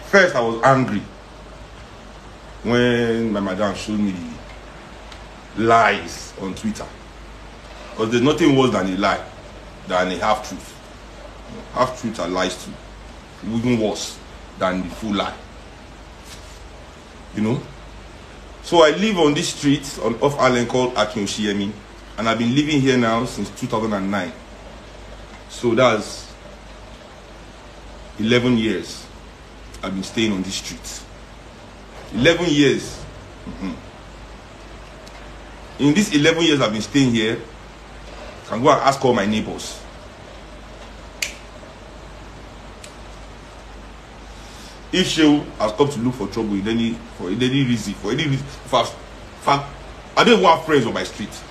First, I was angry when my madam showed me the lies on Twitter. Because there's nothing worse than a lie, than a half-truth. Half-truths are lies too. Even worse than the full lie. You know? So I live on this street off Allen called Akin-Oshiemi, and I've been living here now since 2009. So that's 11 years I've been staying on this street. 11 years. In these 11 years I've been staying here, I can go and ask all my neighbors. If Shehu has come to look for trouble in any reason, I don't even have friends on my street.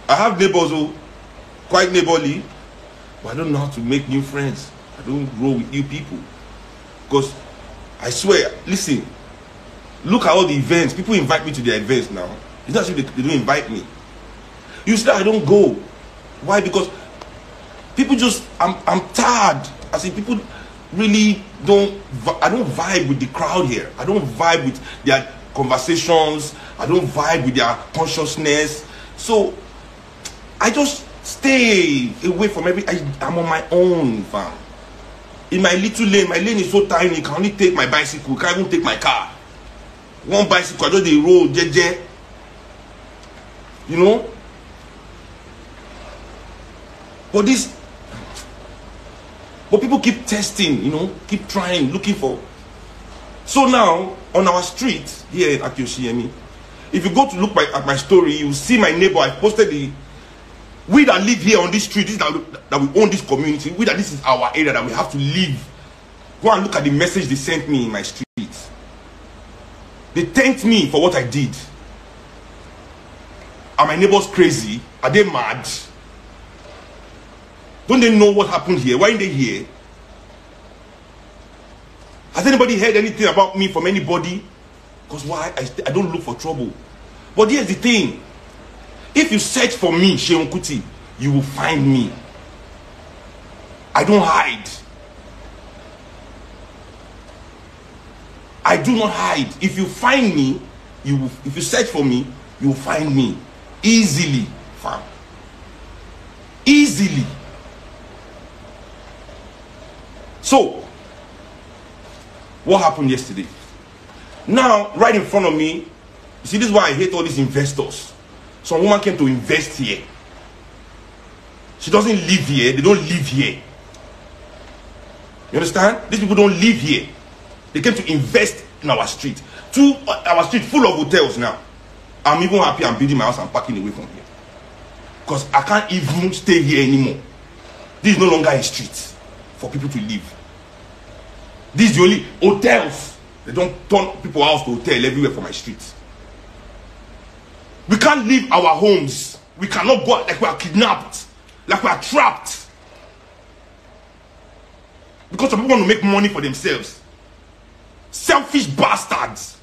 I have neighbors who quite neighborly, but I don't know how to make new friends. I don't grow with new people. Because I swear, listen, look at all the events. People invite me to their events now. It's not as if they don't invite me. You see that I don't go. Why? Because people just, I'm tired. I see people really I don't vibe with the crowd here. I don't vibe with their conversations. I don't vibe with their consciousness. So I just stay away from I'm on my own, fam. In my little lane, my lane is so tiny, I can only take my bicycle, can't even take my car. One bicycle, I just the road, jeje. You know? But people keep testing, you know, keep trying, looking for. So now, on our street here in Akin-Oshiemi, if you go to look at my story, you will see my neighbor. I posted we that live here on this street, that we own this community, that this is our area, that we have to live. Go and look at the message they sent me in my street. They thanked me for what I did. Are my neighbors crazy? Are they mad? Don't they know what happened here? Why aren't they here? Has anybody heard anything about me from anybody? Because why? I don't look for trouble. But here's the thing. If you search for me, Seun Kuti, you will find me. I don't hide. I do not hide. If you find me, if you search for me, you will find me. Easily, fam. Easily. So, what happened yesterday? Now, right in front of me, you see, this is why I hate all these investors. Some woman came to invest here. She doesn't live here. They don't live here. You understand? These people don't live here. They came to invest in our street. Our street full of hotels now. I'm even happy I'm building my house and parking away from here. Because I can't even stay here anymore. This is no longer a street for people to live. This is the only hotels. They don't turn people house to hotel everywhere for my streets. We can't leave our homes. We cannot go out like we are kidnapped. Like we are trapped. Because some people want to make money for themselves. Selfish bastards.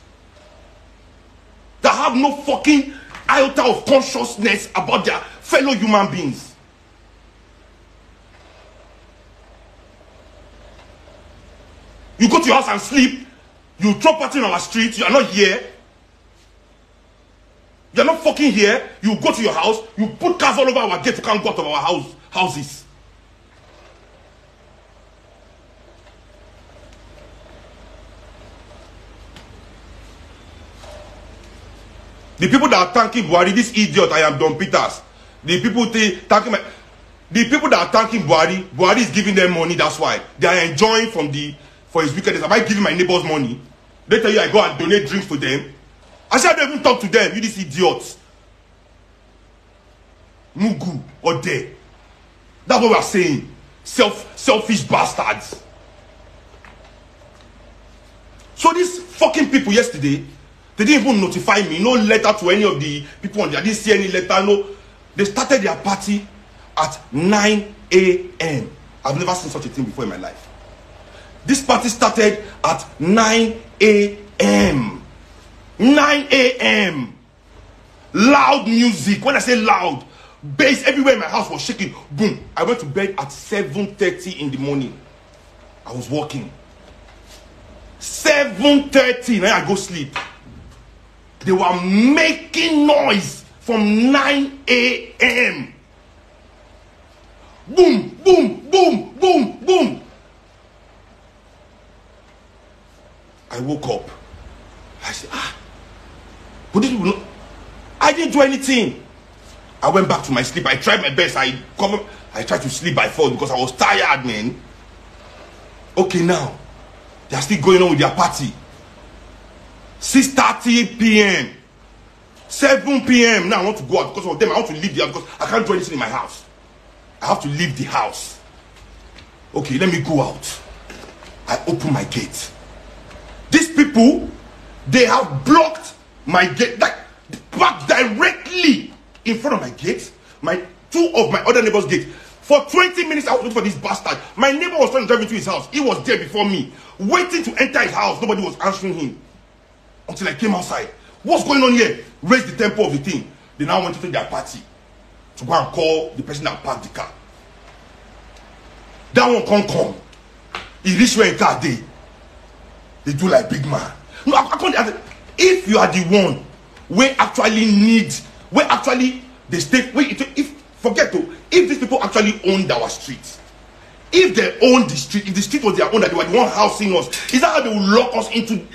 That have no fucking iota of consciousness about their fellow human beings. You go to your house and sleep. You throw party on our street. You are not here. You are not fucking here. You go to your house. You put cars all over our gate. You can't go out of our houses. The people that are thanking Buhari, this idiot, I am Don Peters. The people thanking the people that are thanking Buhari, Buhari is giving them money. That's why they are enjoying for his wickedness. Am I giving my neighbors money? They tell you I go and donate drinks to them. I said I don't even talk to them. You these idiots. Mugu or they. That's what we are saying. Selfish bastards. So these fucking people yesterday, they didn't even notify me. No letter to any of the people on there. I didn't see any letter. No. They started their party at 9 a.m. I've never seen such a thing before in my life. This party started at 9 a.m. 9 a.m. Loud music. When I say loud, Bass everywhere in my house was shaking. Boom. I went to bed at 7:30 in the morning. I was working. 7:30. Now I go sleep. They were making noise from 9 a.m. Boom, boom, boom, boom, boom. I woke up. I said, but these people know. I didn't do anything. I went back to my sleep. I tried my best. I tried to sleep by 4 because I was tired, man. Okay, now they are still going on with their party. 6:30 p.m. 7 p.m. Now I want to go out because of them. I want to leave the house because I can't do anything in my house. I have to leave the house. Okay, let me go out. I open my gate. These people, they have blocked my gate, like back directly in front of my gate. Two of my other neighbors' gate. For 20 minutes, I was looking for this bastard. My neighbor was trying to drive into his house. He was there before me, waiting to enter his house. Nobody was answering him until I came outside. What's going on here? Raise the tempo of the thing. They now went to their party to go and call the person that parked the car. That one can't come. He reached where in car day. They do like big man. No, I can't. If you are the one where actually need, where actually the state, if these people actually owned our street, if they own the street, if the street was their own, that they were the one housing us, is that how they will lock us in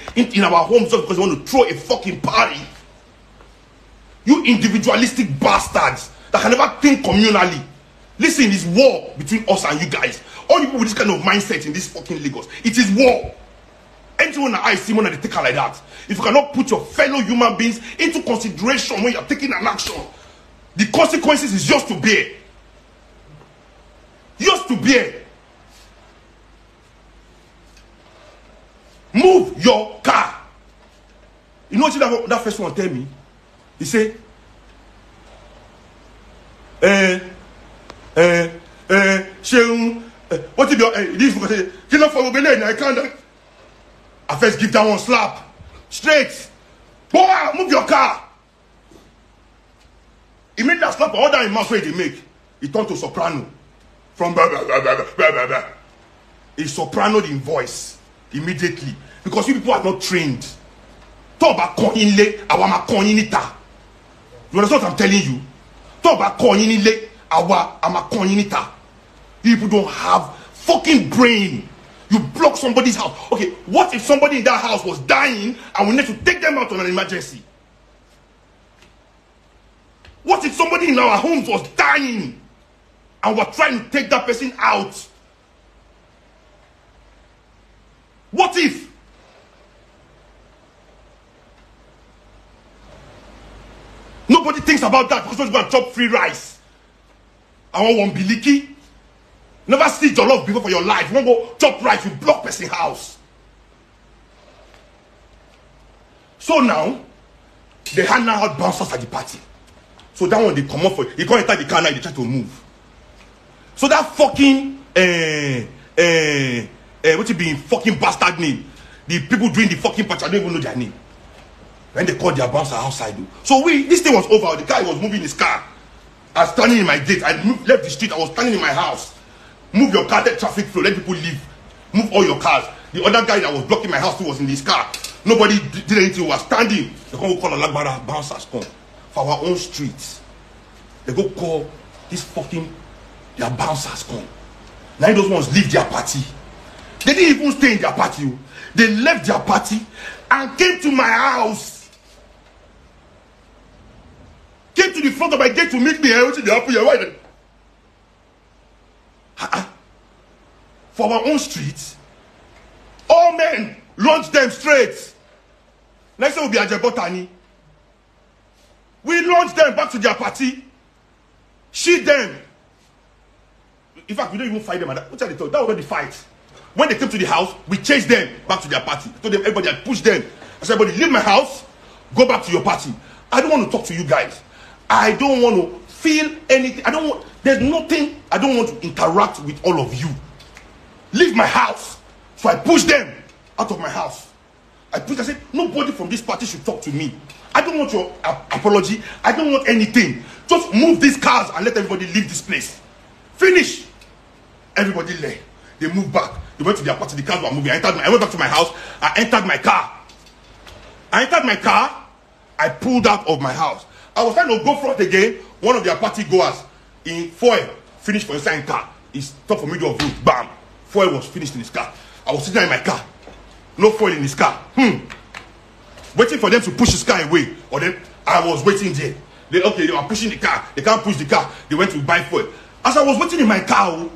our homes just because they want to throw a fucking party? You individualistic bastards that can never think communally. Listen, it's war between us and you guys. All you people with this kind of mindset in this fucking Lagos, it is war. Anyone that I see one that they take her like that, if you cannot put your fellow human beings into consideration when you're taking an action, the consequences is yours to bear. Yours to bear. Move your car. You know what that first one tell me? He said, what if you're cannot follow me? I can't. I first give that one slap. Straight. Boy, move your car. He made that slap all that in mouth where they make. He turned to soprano. From blah, blah, blah, blah, blah, blah, blah. He sopranoed in voice immediately. Because you people are not trained. Talk about koinle, awama koinita. You understand what I'm telling you? Talk about koinle, awama koinita. You people don't have fucking brain. You block somebody's house. Okay, what if somebody in that house was dying and we need to take them out on an emergency? What if somebody in our homes was dying and we're trying to take that person out? What if? Nobody thinks about that because we're going to chop free rice. I want one biliki. Never see your love before for your life. You won't go chop rice, you block person house. So now, they hand out bouncers at the party. So that one they come up for, he can't enter the car now, they try to move. So that fucking, what it be fucking bastard name? The people doing the fucking party, I don't even know their name. When they called their bouncer outside. So this thing was over. The guy was moving his car. I was standing in my gate. I left the street. I was standing in my house. Move your car, let traffic flow, let people leave. Move all your cars. The other guy that was blocking my house too was in his car. Nobody did anything. We were standing. They go call Alagbara bouncers come for our own streets. They go call this fucking their bouncers come. Now those ones leave their party. They didn't even stay in their party. They left their party and came to my house. Came to the front of my gate to meet me. For our own streets, all men launch them straight. Next time will be Ajebotani. We launch them back to their party, shoot them. In fact, we don't even fight them. What are they talking? That was not the fight. When they came to the house, we chased them back to their party. I told them, everybody, I pushed them. I said, everybody, leave my house, go back to your party. I don't want to talk to you guys. I don't want to feel anything. There's nothing. I don't want to interact with all of you. Leave my house. So I pushed them out of my house. I said, nobody from this party should talk to me. I don't want your apology. I don't want anything. Just move these cars and let everybody leave this place. Finish. Everybody left. They moved back. They went to their party. The cars were moving. I went back to my house. I entered my car. I pulled out of my house. I was trying to go front again. One of their party goers in foil finished for inside car. He stopped for middle of road. Bam. Foil was finished in his car. I was sitting in my car. No foil in his car. Waiting for them to push his car away. Or then I was waiting there. They were pushing the car. They can't push the car. They went to buy foil. As I was waiting in my car,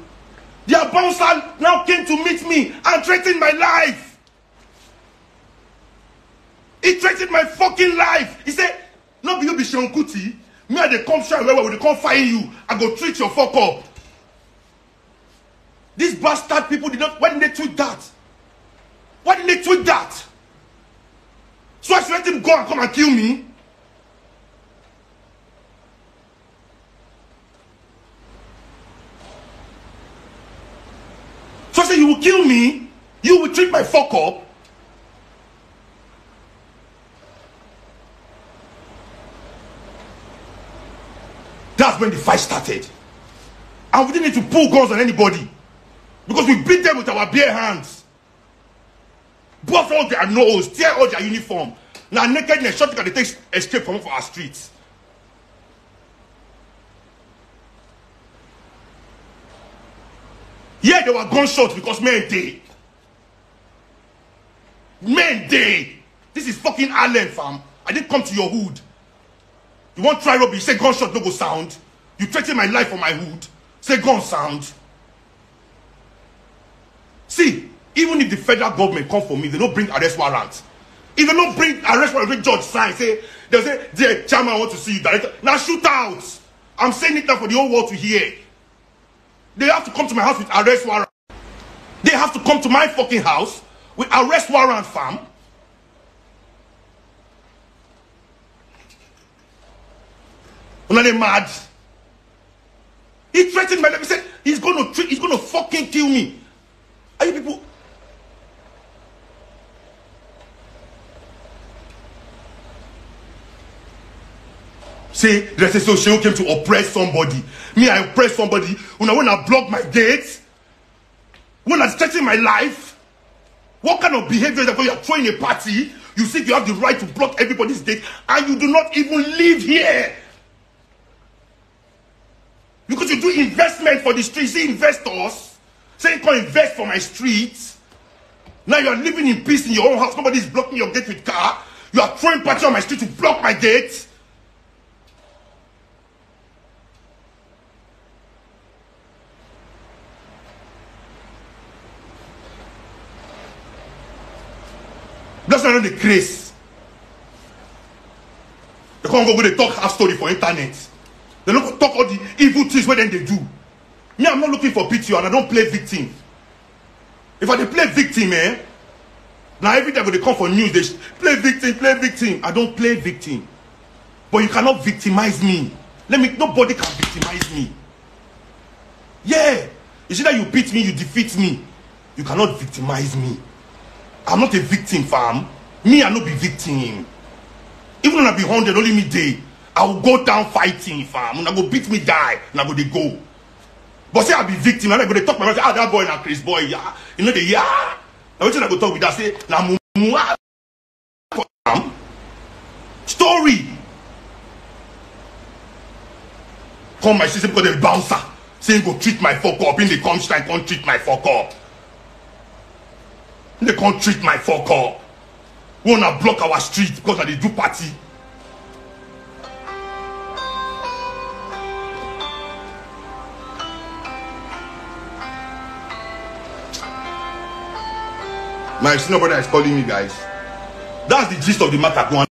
their bouncer now came to meet me and threatened my life. He threatened my fucking life. He said, "No, you be Seun Kuti. Me and they come shine where they come fire you. I go treat your fuck up." These bastard people did not. Why didn't they tweet that? Why didn't they tweet that? So I should let him go and come and kill me? So I said, "You will kill me? You will treat my fuck up?" That's when the fight started. And we didn't need to pull guns on anybody. Because we beat them with our bare hands. Bust all their nose, tear all their uniform. Now nakedness, shot they take escape from our streets. Yeah, they were gunshots because men day. Men day. This is fucking Ireland, fam. I didn't come to your hood. You want try robbery, say gunshot no go sound. You threaten my life for my hood. Say gun sound. See, even if the federal government come for me, they don't bring arrest warrants. If they don't bring arrest warrant, the judge sign, they'll say, "Dear chairman, I want to see you, director." Now shoot out. I'm saying it now for the whole world to hear. They have to come to my house with arrest warrant. They have to come to my fucking house with arrest warrant, fam. Are they mad? He threatened my life. He said he's gonna fucking kill me. Are you people? Say the association came to oppress somebody. Me, I oppress somebody. When I block my gates, when I threaten my life, what kind of behavior is that? When you are throwing a party, you think you have the right to block everybody's gate, and you do not even live here. Because you do investment for the streets, see investors, say come invest for my streets. Now you are living in peace in your own house. Nobody is blocking your gate with car. You are throwing party on my street to block my gate. That's not the craze. They can't go they talk half story for internet. They don't talk all the evil things where then they do. Me, I'm not looking for pity and I don't play victim. If I play victim, now every time they come for news, they play victim. I don't play victim. But you cannot victimize me. Nobody can victimize me. Yeah. It's either you beat me, you defeat me. You cannot victimize me. I'm not a victim, fam. Me, I not be victim. Even when I be 100, only me day. I will go down fighting, fam. When I go beat me, die, and I go they go. But say I be victim, and I go they talk my say, that boy na Chris boy, yeah. You know the yeah. Now when I go talk with that, say na mumu story. Come my sister because they bouncer. Saying go treat my fuck up. In the Comstein, can't treat my fuck up. They can't treat my fuck up. We wanna block our street because they do party. My senior brother is calling me, guys. That's the gist of the matter.